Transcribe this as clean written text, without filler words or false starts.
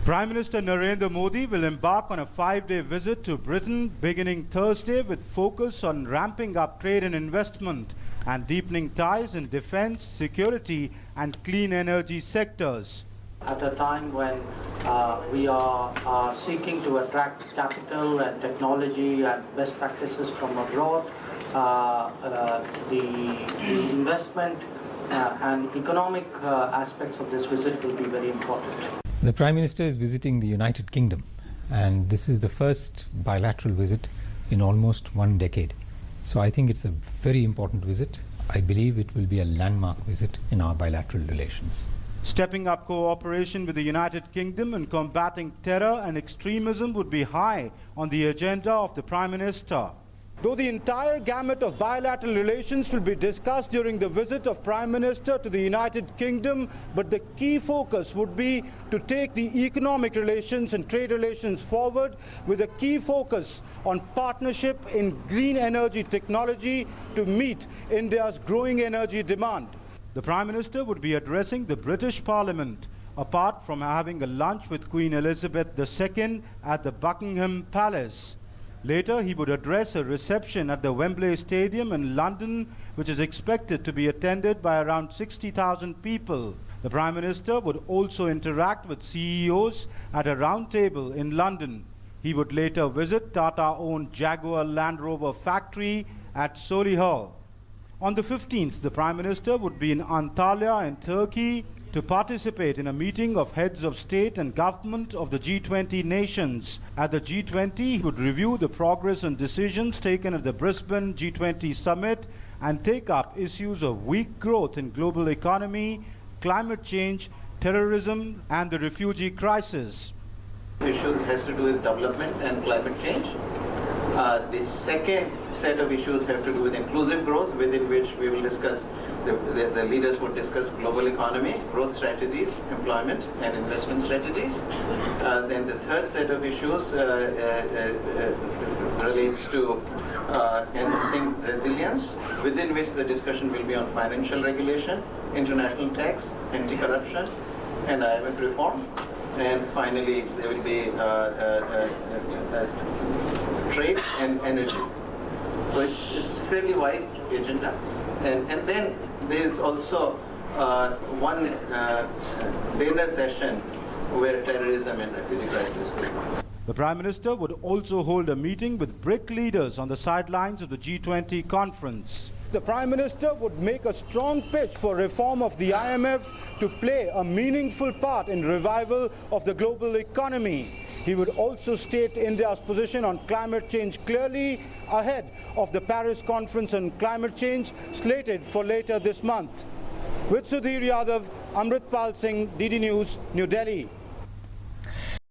Prime Minister Narendra Modi will embark on a 5-day visit to Britain beginning Thursday with focus on ramping up trade and investment and deepening ties in defence, security and clean energy sectors. At a time when we are seeking to attract capital and technology and best practices from abroad, the investment and economic aspects of this visit will be very important. The Prime Minister is visiting the United Kingdom, and this is the first bilateral visit in almost 1 decade. So I think it's a very important visit. I believe it will be a landmark visit in our bilateral relations. Stepping up cooperation with the United Kingdom in combating terror and extremism would be high on the agenda of the Prime Minister. Though the entire gamut of bilateral relations will be discussed during the visit of Prime Minister to the United Kingdom, but the key focus would be to take the economic relations and trade relations forward with a key focus on partnership in green energy technology to meet India's growing energy demand. The Prime Minister would be addressing the British Parliament, apart from having a lunch with Queen Elizabeth II at the Buckingham Palace. Later, he would address a reception at the Wembley Stadium in London, which is expected to be attended by around 60,000 people. The Prime Minister would also interact with CEOs at a round table in London. He would later visit Tata-owned Jaguar Land Rover factory at Solihull. On the 15th, the Prime Minister would be in Antalya in Turkey to participate in a meeting of heads of state and government of the G20 nations. At the G20, he would review the progress and decisions taken at the Brisbane G20 summit and take up issues of weak growth in global economy, climate change, terrorism and the refugee crisis. Issues has to do with development and climate change. The second set of issues have to do with inclusive growth, within which we will discuss, the leaders would discuss global economy, growth strategies, employment and investment strategies. Then the third set of issues relates to enhancing resilience, within which the discussion will be on financial regulation, international tax, anti-corruption and IMF reform. And finally, there will be trade and energy. So it's fairly wide agenda. And then there is also one dinner session where terrorism and refugee crisis will be. The Prime Minister would also hold a meeting with BRIC leaders on the sidelines of the G20 conference. The Prime Minister would make a strong pitch for reform of the IMF to play a meaningful part in revival of the global economy. He would also state India's position on climate change clearly ahead of the Paris Conference on Climate Change slated for later this month. With Sudhir Yadav, Amritpal Singh, DD News, New Delhi.